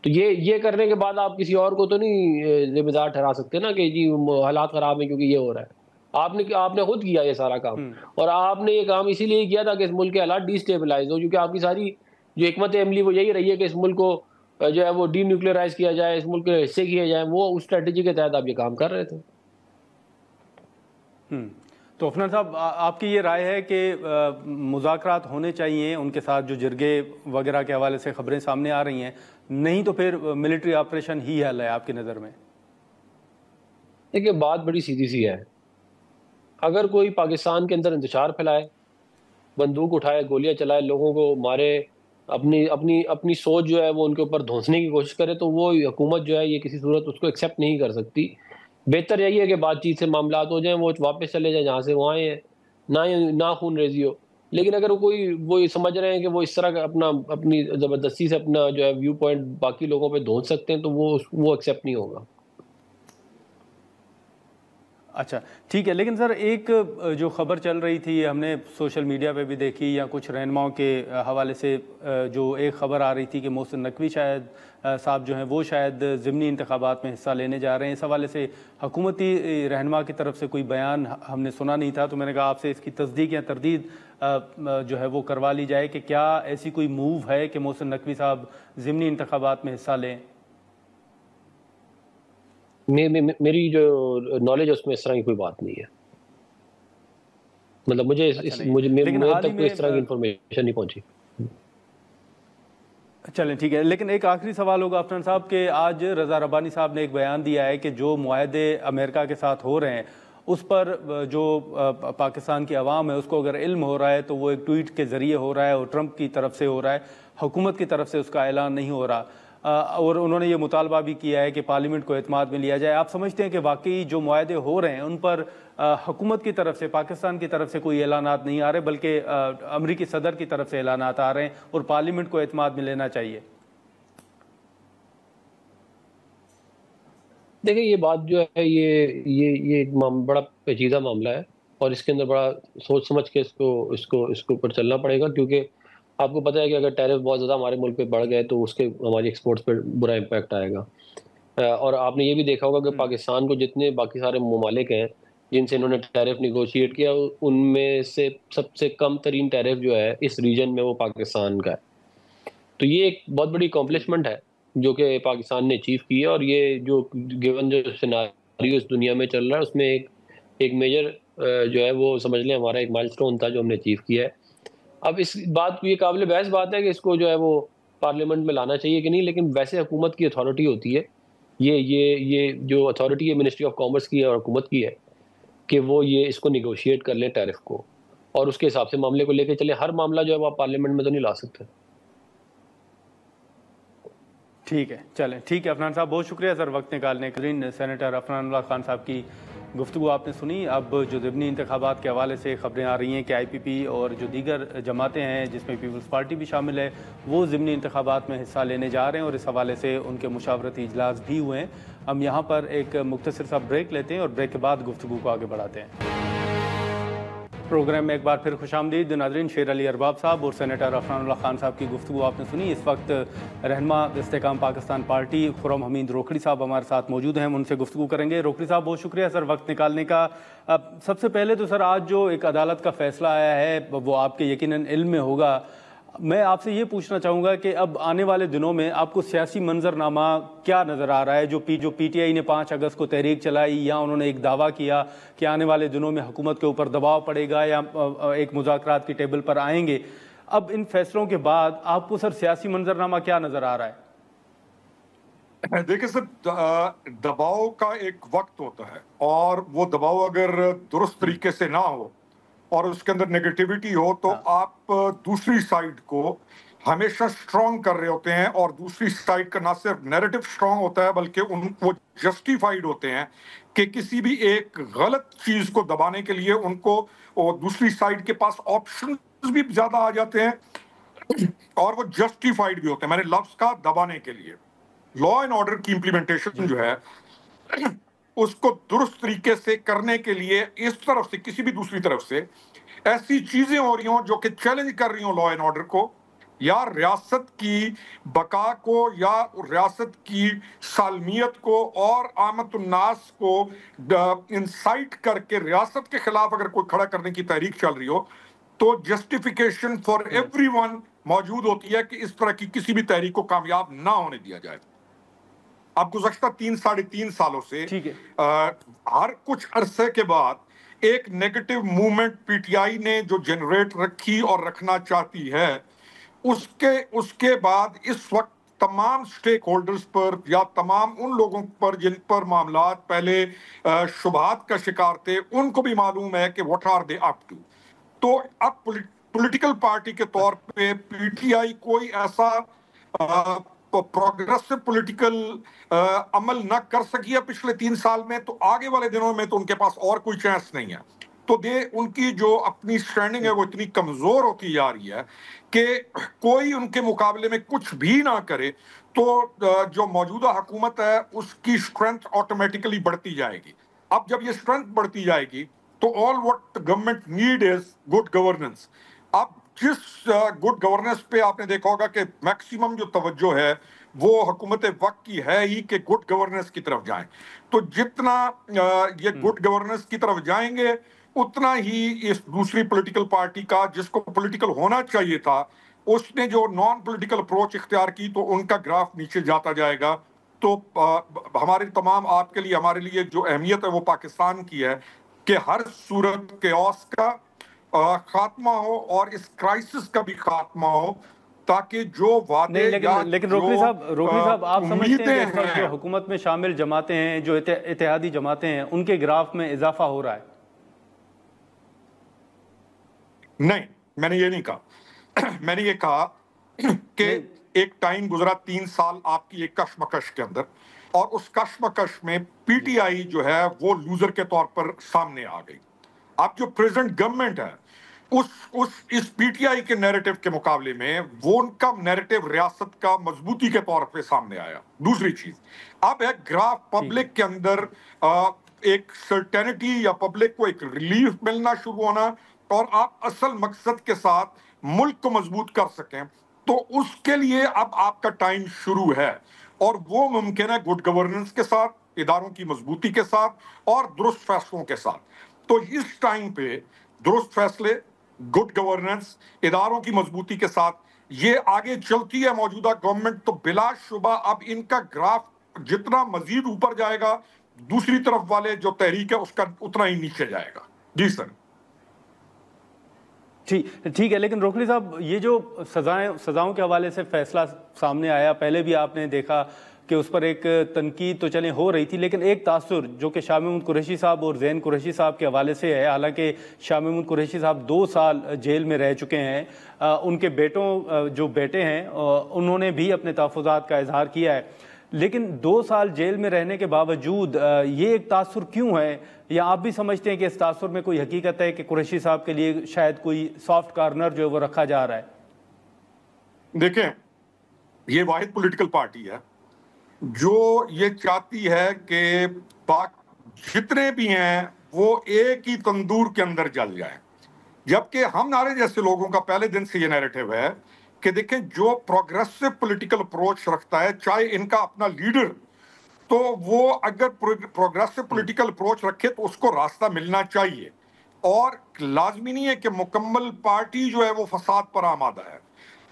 تو یہ کرنے کے بعد آپ کسی اور کو تو نہیں ذمہ دار ٹھہرا سکتے نا کہ جی حالات خراب ہیں کیونکہ یہ ہو رہا ہے. آپ نے خود کیا یہ سارا کام، اور آپ نے یہ کام اسی لیے کیا تھا کہ اس ملک کے حالات ڈی اسٹیبلائز ہو، کیونکہ آپ کی ساری جو حکمت عملی وہ یہی رہی ہے کہ اس ملک کو جو ہے وہ ڈی نیوکلیئرائز کیا جائے، اس ملک کے حصے کیے جائیں. وہ اس اسٹریٹجی کے تحت آپ یہ کام کر رہے تھے. تو عفنان صاحب آپ کی یہ رائے ہے کہ مذاکرات ہونے چاہیے ان کے ساتھ جو جرگے وغیرہ کے حوالے سے خبریں سامنے آ رہی ہیں، نہیں تو پھر ملٹری آپریشن ہی حل ہے آپ کی نظر میں؟ دیکھیے بات بڑی سیدھی سی ہے. اگر کوئی پاکستان کے اندر انتشار پھیلائے، بندوق اٹھائے، گولیاں چلائے، لوگوں کو مارے، اپنی سوچ جو ہے وہ ان کے اوپر دھونسنے کی کوشش کرے، تو وہ حکومت جو ہے یہ کسی صورت اس کو ایکسیپٹ نہیں کر سکتی. بہتر یہی ہے کہ بات چیت سے معاملات ہو جائیں، وہ واپس چلے جائیں جہاں سے وہ آئے ہیں، نہ خون ریزی ہو. لیکن اگر وہ سمجھ رہے ہیں کہ وہ اس طرح اپنی زبردستی سے اپنا جو ہے ویو پوائنٹ باقی لوگوں پہ دھونس سکتے ہیں تو وہ ایکسیپٹ نہیں ہوگا. اچھا ٹھیک ہے. لیکن سر ایک جو خبر چل رہی تھی ہم نے سوشل میڈیا پہ بھی دیکھی یا کچھ رہنماؤں کے حوالے سے جو ایک خبر آ رہی تھی کہ محسن نقوی شاید صاحب جو ہیں وہ شاید ضمنی انتخابات میں حصہ لینے جا رہے ہیں. اس حوالے سے حکومتی رہنما کی طرف سے کوئی بیان ہم نے سنا نہیں تھا، تو میں نے کہا آپ سے اس کی تصدیق یا تردید جو ہے وہ کروا لی جائے کہ کیا ایسی کوئی موو ہے کہ محسن نقوی صاحب ضمنی انتخابات میں حصہ لیں؟ میری جو نالج ہے اس میں اس طرح کی کوئی بات نہیں ہے. مطلب مجھے تک کوئی اس طرح کی انفارمیشن نہیں پہنچی. چلیں ٹھیک ہے. لیکن ایک آخری سوال ہوگا عفنان صاحب کہ آج رضا ربانی صاحب نے ایک بیان دیا ہے کہ جو معاہدے امریکہ کے ساتھ ہو رہے ہیں اس پر جو پاکستان کی عوام ہے اس کو اگر علم ہو رہا ہے تو وہ ایک ٹویٹ کے ذریعے ہو رہا ہے اور ٹرمپ کی طرف سے ہو رہا ہے، حکومت کی طرف سے اس کا اعلان نہیں ہو رہا. اور انہوں نے یہ مطالبہ بھی کیا ہے کہ پارلیمنٹ کو اعتماد میں لیا جائے. آپ سمجھتے ہیں کہ واقعی جو معاہدے ہو رہے ہیں ان پر حکومت کی طرف سے، پاکستان کی طرف سے کوئی اعلانات نہیں آ رہے بلکہ امریکی صدر کی طرف سے اعلانات آ رہے ہیں اور پارلیمنٹ کو اعتماد میں لینا چاہیے؟ دیکھیں یہ بات جو ہے یہ ایک بڑا پیچیدہ معاملہ ہے اور اس کے اندر بڑا سوچ سمجھ کے اس کو اوپر چلنا پڑے گا، کیونکہ آپ کو پتہ ہے کہ اگر ٹیرف بہت زیادہ ہمارے ملک پہ بڑھ گئے تو اس کے ہماری ایکسپورٹس پہ برا امپیکٹ آئے گا. اور آپ نے یہ بھی دیکھا ہوگا کہ پاکستان کو جتنے باقی سارے ممالک ہیں جن سے انہوں نے ٹیرف نیگوشیٹ کیا ان میں سے سب سے کم ترین ٹیرف جو ہے اس ریجن میں وہ پاکستان کا ہے. تو یہ ایک بہت بڑی اکمپلشمنٹ ہے جو کہ پاکستان نے اچیو کی ہے، اور یہ جو گیون جو سیناریو اس دنیا میں چل رہا ہے اس میں ایک میجر جو ہے وہ سمجھ لیں ہمارا ایک مائل سٹون تھا جو ہم نے اچیو کیا ہے. اب اس بات یہ قابل بحث بات ہے کہ اس کو جو ہے وہ پارلیمنٹ میں لانا چاہیے کہ نہیں، لیکن ویسے حکومت کی اتھارٹی ہوتی ہے، یہ جو اتھارٹی ہے منسٹری آف کامرس کی ہے اور حکومت کی ہے کہ وہ یہ اس کو نیگوشیٹ کر لیں ٹیرف کو اور اس کے حساب سے معاملے کو لے کے چلیں. ہر معاملہ جو ہے وہ آپ پارلیمنٹ میں تو نہیں لا سکتے. ٹھیک ہے چلیں ٹھیک ہے. عفنان صاحب بہت شکریہ سر وقت نکالنے کے لیے. سینیٹر عفنان اللہ خان صاحب کی گفتگو آپ نے سنی. اب جو ضمنی انتخابات کے حوالے سے خبریں آ رہی ہیں کہ آئی پی پی اور جو دیگر جماعتیں ہیں جس میں پیپلز پارٹی بھی شامل ہے وہ ضمنی انتخابات میں حصہ لینے جا رہے ہیں اور اس حوالے سے ان کے مشاورتی اجلاس بھی ہوئے ہیں. ہم یہاں پر ایک مختصر سا بریک لیتے ہیں اور بریک کے بعد گفتگو کو آگے بڑھاتے ہیں. پروگرام میں ایک بار پھر خوش آمدید ناظرین. شیر علی ارباب صاحب اور سینیٹر عفنان اللہ خان صاحب کی گفتگو آپ نے سنی. اس وقت رہنما استحکام پاکستان پارٹی خرم حمید روکھڑی صاحب ہمارے ساتھ موجود ہیں، ہم ان سے گفتگو کریں گے. روکھڑی صاحب بہت شکریہ سر وقت نکالنے کا. سب سے پہلے تو سر آج جو ایک عدالت کا فیصلہ آیا ہے وہ آپ کے یقیناً علم میں ہوگا. میں آپ سے یہ پوچھنا چاہوں گا کہ اب آنے والے دنوں میں آپ کو سیاسی منظرنامہ کیا نظر آ رہا ہے؟ جو پی ٹی آئی نے 5 اگست کو تحریک چلائی یا انہوں نے ایک دعویٰ کیا کہ آنے والے دنوں میں حکومت کے اوپر دباؤ پڑے گا یا ایک مذاکرات کی ٹیبل پر آئیں گے، اب ان فیصلوں کے بعد آپ کو سر سیاسی منظرنامہ کیا نظر آ رہا ہے؟ دیکھیں سر، دباؤ کا ایک وقت ہوتا ہے، اور وہ دباؤ اگر درست طریقے سے نہ ہو اور اس کے اندر نیگیٹیوٹی ہو تو آپ دوسری سائڈ کو ہمیشہ سٹرونگ کر رہے ہوتے ہیں، اور دوسری سائڈ کا نہ صرف نیریٹو سٹرونگ ہوتا ہے بلکہ وہ جسٹیفائیڈ ہوتے ہیں کہ کسی بھی ایک غلط چیز کو دبانے کے لیے ان کو دوسری سائڈ کے پاس آپشنز بھی زیادہ آ جاتے ہیں، اور وہ جسٹیفائیڈ بھی ہوتے ہیں، میں نے لفظ کا دبانے کے لیے۔ لا اینڈ آرڈر کی امپلیمنٹیشن جو ہے اس کو درست طریقے سے کرنے کے لیے اس طرف سے کسی بھی دوسری طرف سے ایسی چیزیں ہو رہی ہوں جو کہ چیلنج کر رہی ہوں لا اینڈ آرڈر کو، یا ریاست کی بقا کو، یا ریاست کی سالمیت کو اور عامت الناس کو انسائٹ کر کے ریاست کے خلاف اگر کوئی کھڑا کرنے کی تحریک چل رہی ہو تو جسٹیفیکیشن فار ایوری ون موجود ہوتی ہے کہ اس طرح کی کسی بھی تحریک کو کامیاب نہ ہونے دیا جائے۔ اب گزشتہ 3-3.5 سالوں سے ہر کچھ عرصے کے بعد ایک negative movement P T I نے جو جنریٹ رکھی اور رکھنا چاہتی ہے، اس کے بعد اس وقت تمام سٹیک ہولڈرز پر یا تمام ان لوگوں پر جن پر معاملات پہلے شبہات کا شکار تھے، ان کو بھی معلوم ہے کہ what are they up to۔ تو اب پولیٹیکل پارٹی کے طور پہ پی ٹی آئی کوئی ایسا پروگریسو پولیٹیکل عمل نہ کر سکی ہے پچھلے 3 سال میں، تو آگے والے دنوں میں تو ان کے پاس اور کوئی چانس نہیں ہے۔ تو ان کی جو اپنی سٹینڈنگ ہے وہ اتنی کمزور ہوتی جا رہی ہے کہ کوئی ان کے مقابلے میں کچھ بھی نہ کرے تو جو موجودہ حکومت ہے اس کی اسٹرینتھ آٹومیٹیکلی بڑھتی جائے گی۔ اب جب یہ اسٹرینتھ بڑھتی جائے گی تو all what government need is good governance. اب جس گڈ گورننس پہ آپ نے دیکھا ہوگا کہ میکسیمم جو توجہ ہے وہ حکومت وقت کی ہے ہی کہ گڈ گورننس کی طرف جائیں، تو جتنا یہ گڈ گورننس کی طرف جائیں گے اتنا ہی اس دوسری پولیٹیکل پارٹی کا جس کو پولیٹیکل ہونا چاہیے تھا اس نے جو نان پولیٹیکل اپروچ اختیار کی تو ان کا گراف نیچے جاتا جائے گا۔ تو ہمارے تمام آپ کے لیے ہمارے لیے جو اہمیت ہے وہ پاکستان کی ہے کہ ہر صورت کیوس کا خاتمہ ہو اور اس کرائسس کا بھی خاتمہ ہو، تاکہ جو وعدے لیکن روکری صاحب آپ سمجھتے ہیں کہ جو حکومت میں شامل جماعتیں ہیں، جو اتحادی جماعتیں ہیں، ان کے گراف میں اضافہ ہو رہا ہے؟ نہیں، میں نے یہ نہیں کہا۔ میں نے یہ کہا کہ ایک ٹائم گزرا 3 سال آپ کی ایک کشمکش کے اندر، اور اس کشمکش میں پی ٹی آئی جو ہے وہ لوزر کے طور پر سامنے آ گئی۔ اب جو پریزنٹ گورنمنٹ ہے اس پی ٹی آئی کے نیریٹو کے مقابلے میں وہ ان کا نیریٹو ریاست کا مضبوطی کے طور پہ سامنے آیا۔ دوسری چیز، اب ایک گراف پبلک کے اندر ایک سرٹینٹی یا پبلک کو ایک ریلیف ملنا شروع ہونا، اور آپ اصل مقصد کے ساتھ ملک کو مضبوط کر سکیں، تو اس کے لیے اب آپ کا ٹائم شروع ہے، اور وہ ممکن ہے گڈ گورننس کے ساتھ، اداروں کی مضبوطی کے ساتھ اور درست فیصلوں کے ساتھ۔ تو اس ٹائم پہ درست فیصلے، گڈ گورننس، اداروں کی مضبوطی کے ساتھ یہ آگے چلتی ہے موجودہ گورنمنٹ، تو بلا شبہ اب ان کا گراف جتنا مزید اوپر جائے گا دوسری طرف والے جو تحریک ہے اس کا اتنا ہی نیچے جائے گا۔ جی سر۔ ٹھیک ہے، لیکن روکلی صاحب یہ جو سزاؤں کے حوالے سے فیصلہ سامنے آیا، پہلے بھی آپ نے دیکھا کہ اس پر ایک تنقید تو چلیں ہو رہی تھی، لیکن ایک تاثر جو کہ شاہ محمود قریشی صاحب اور زین قریشی صاحب کے حوالے سے ہے، حالانکہ شاہ محمود قریشی صاحب 2 سال جیل میں رہ چکے ہیں، ان کے جو بیٹے ہیں انہوں نے بھی اپنے تحفظات کا اظہار کیا ہے، لیکن 2 سال جیل میں رہنے کے باوجود یہ ایک تاثر کیوں ہے؟ یا آپ بھی سمجھتے ہیں کہ اس تاثر میں کوئی حقیقت ہے کہ قریشی صاحب کے لیے شاید کوئی سافٹ کارنر جو ہے وہ رکھا جا رہا ہے؟ دیکھیں، یہ واحد پولیٹیکل پارٹی ہے جو یہ چاہتی ہے کہ جتنے بھی ہیں وہ ایک ہی تندور کے اندر جل جائیں، جبکہ ہم نارے جیسے لوگوں کا پہلے دن سے یہ نیریٹو ہے کہ دیکھیں جو پروگریسو پولیٹیکل اپروچ رکھتا ہے، چاہے ان کا اپنا لیڈر، تو وہ اگر پروگریسو پولیٹیکل اپروچ رکھے تو اس کو راستہ ملنا چاہیے، اور لازمی نہیں ہے کہ مکمل پارٹی جو ہے وہ فساد پر آمادہ ہے۔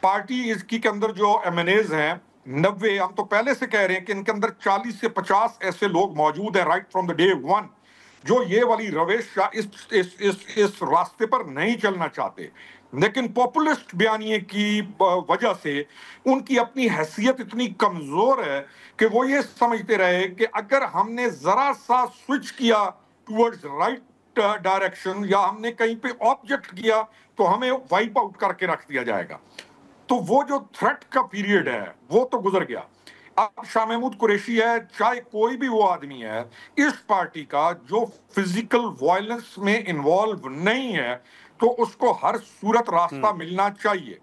پارٹی اس کی کے اندر جو ایم این ایز ہیں 90، ہم تو پہلے سے کہہ رہے ہیں کہ ان کے اندر 40 سے 50 ایسے لوگ موجود ہیں رائٹ فرام دا ڈے 1 جو یہ والی روش یا اس راستے پر نہیں چلنا چاہتے، لیکن پاپولسٹ بیانیے کی وجہ سے ان کی اپنی حیثیت اتنی کمزور ہے کہ وہ یہ سمجھتے رہے کہ اگر ہم نے ذرا سا سوئچ کیا ٹورڈز رائٹ ڈائریکشن یا ہم نے کہیں پہ آبجیکٹ کیا تو ہمیں وائپ آؤٹ کر کے رکھ دیا جائے گا. تو وہ جو تھریٹ کا پیریڈ ہے وہ تو گزر گیا. اب شاہ محمود قریشی ہے، چاہے کوئی بھی وہ آدمی ہے اس پارٹی کا جو فزیکل وائلنس میں انوالو نہیں ہے، تو اس کو ہر صورت راستہ ملنا چاہیے.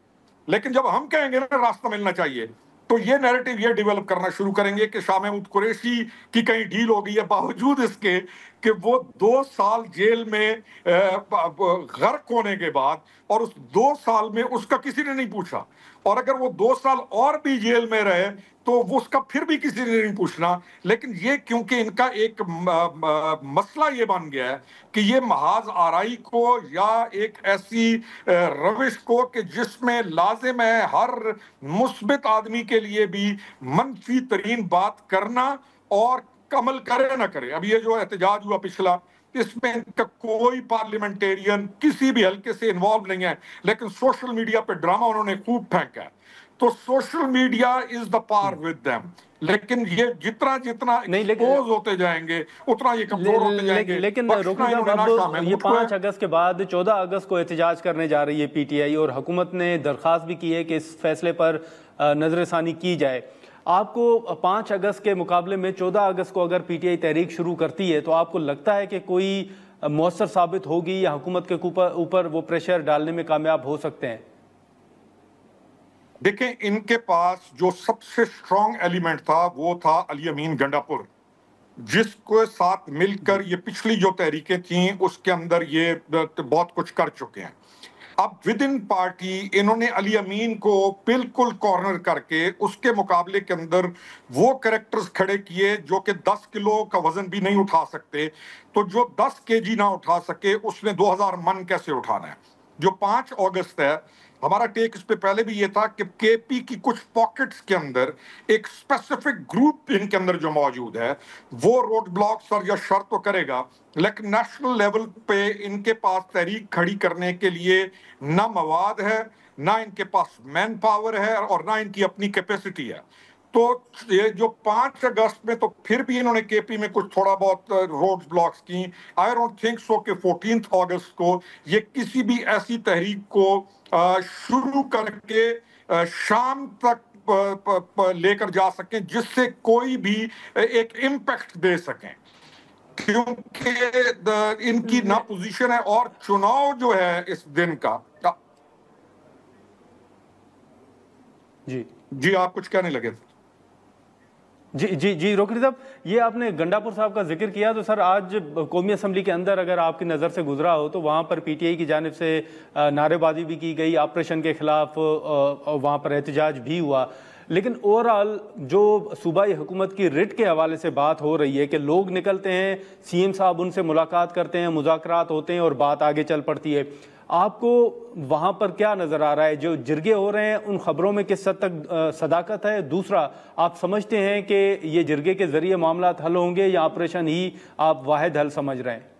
لیکن جب ہم کہیں گے نا راستہ ملنا چاہیے تو یہ نیریٹو یہ ڈیولپ کرنا شروع کریں گے کہ شاہ محمود قریشی کی کہیں ڈیل ہو گئی ہے، باوجود اس کے کہ وہ 2 سال جیل میں غرق ہونے کے بعد، اور اس 2 سال میں اس کا کسی نے نہیں پوچھا، اور اگر وہ 2 سال اور بھی جیل میں رہے تو وہ اس کا پھر بھی کسی نے نہیں پوچھنا. لیکن یہ کیونکہ ان کا ایک مسئلہ یہ بن گیا ہے کہ یہ محاذ آرائی کو یا ایک ایسی روش کو کہ جس میں لازم ہے ہر مثبت آدمی کے لیے بھی منفی ترین بات کرنا، اور عمل کرے نہ کرے. اب یہ جو احتجاج ہوا پچھلا، اس میں ان کا کوئی پارلیمنٹیرین کسی بھی حلقے سے انوالو نہیں ہے، لیکن سوشل میڈیا پہ ڈرامہ انہوں نے خوب پھینکا ہے. تو social media is the par with them. لیکن یہ جتنا ایکسپوز ہوتے جائیں گے اتنا یہ کمزور ہوتے جائیں گے. لیکن یہ 5 اگست کے بعد 14 اگست کو احتجاج کرنے جا رہی ہے پی ٹی آئی، اور حکومت نے درخواست بھی کی ہے کہ اس فیصلے پر نظر ثانی کی جائے. آپ کو 5 اگست کے مقابلے میں 14 اگست کو اگر پی ٹی آئی تحریک شروع کرتی ہے تو آپ کو لگتا ہے کہ کوئی مؤثر ثابت ہوگی یا حکومت کے اوپر وہ پریشر ڈالنے میں کامیاب ہو سکتے ہیں؟ دیکھیں، ان کے پاس جو سب سے اسٹرانگ ایلیمنٹ تھا وہ تھا علی امین گنڈا پور، جس کو ساتھ مل کر یہ پچھلی جو تحریکیں تھیں اس کے اندر یہ بہت کچھ کر چکے ہیں. اب ود ان پارٹی انہوں نے علی امین کو بالکل کارنر کر کے اس کے مقابلے کے اندر وہ کریکٹرز کھڑے کیے جو کہ 10 کلو کا وزن بھی نہیں اٹھا سکتے. تو جو 10 kg نہ اٹھا سکے اس نے 2000 من کیسے اٹھانا ہے. جو 5 اگست ہے، ہمارا ٹیک اس پہ پہلے بھی یہ تھا کہ کے پی کی کچھ پاکٹس کے اندر ایک اسپیسیفک گروپ ان کے اندر جو موجود ہے وہ روڈ بلاکس اور یا شر تو کرے گا، لیکن نیشنل لیول پہ ان کے پاس تحریک کھڑی کرنے کے لیے نہ مواد ہے، نہ ان کے پاس مین پاور ہے، اور نہ ان کی اپنی کیپیسٹی ہے. تو یہ جو 5 اگست میں تو پھر بھی انہوں نے کے پی میں کچھ تھوڑا بہت روڈ بلاکس کی. آئی ڈونٹ تھنک سو کہ 14 اگست کو یہ کسی بھی ایسی تحریک کو شروع کر کے شام تک لے کر جا سکیں جس سے کوئی بھی ایک امپیکٹ دے سکیں، کیونکہ ان کی نہ پوزیشن ہے. اور چناؤ جو ہے اس دن کا، جی آپ کچھ کہنے لگے تھے. جی روکڑی صاحب، یہ آپ نے گنڈا پور صاحب کا ذکر کیا، تو سر آج قومی اسمبلی کے اندر اگر آپ کی نظر سے گزرا ہو تو وہاں پر پی ٹی آئی کی جانب سے نعرے بازی بھی کی گئی، آپریشن کے خلاف وہاں پر احتجاج بھی ہوا. لیکن اوورآل جو صوبائی حکومت کی رٹ کے حوالے سے بات ہو رہی ہے کہ لوگ نکلتے ہیں، سی ایم صاحب ان سے ملاقات کرتے ہیں، مذاکرات ہوتے ہیں اور بات آگے چل پڑتی ہے. آپ کو وہاں پر کیا نظر آ رہا ہے؟ جو جرگے ہو رہے ہیں ان خبروں میں کس حد تک صداقت ہے؟ دوسرا، آپ سمجھتے ہیں کہ یہ جرگے کے ذریعے معاملات حل ہوں گے یا آپریشن ہی آپ واحد حل سمجھ رہے ہیں؟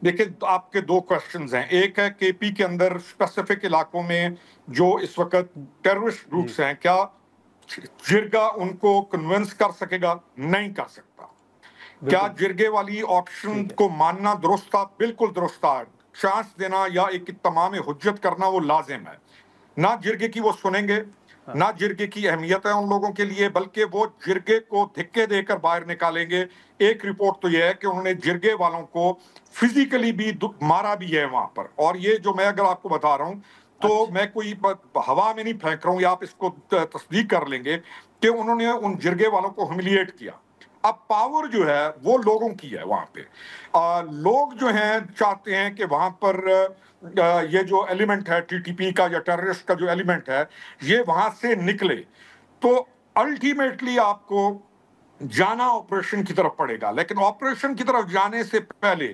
دیکھیں، آپ کے 2 کوشچنز ہیں. ایک ہے کے پی کے اندر اسپیسیفک علاقوں میں جو اس وقت ٹیررسٹ گروپس ہیں، کیا جرگا ان کو کنونس کر سکے گا؟ نہیں کر سکتا. کیا جرگے والی آپشن کو ماننا درست تھا؟ بالکل درست تھا. چانس دینا یا ایک تمام حجت کرنا وہ لازم ہے. نہ جرگے کی وہ سنیں گے، نہ جرگے کی اہمیت ہے ان لوگوں کے لیے، بلکہ وہ جرگے کو دھکے دے کر باہر نکالیں گے. ایک رپورٹ تو یہ ہے کہ انہوں نے جرگے والوں کو فزیکلی بھی مارا بھی ہے وہاں پر. اور یہ جو میں اگر آپ کو بتا رہا ہوں تو میں کوئی ہوا میں نہیں پھینک رہا ہوں، یا آپ اس کو تصدیق کر لیں گے کہ انہوں نے ان جرگے والوں کو ہیوملیٹ کیا. اب پاور جو ہے وہ لوگوں کی ہے وہاں پہ. لوگ جو ہیں چاہتے ہیں کہ وہاں پر یہ جو ایلیمنٹ ہے ٹی ٹی پی کا یا ٹیررسٹ کا جو ایلیمنٹ ہے یہ وہاں سے نکلے. تو الٹیمیٹلی آپ کو جانا آپریشن کی طرف پڑے گا، لیکن آپریشن کی طرف جانے سے پہلے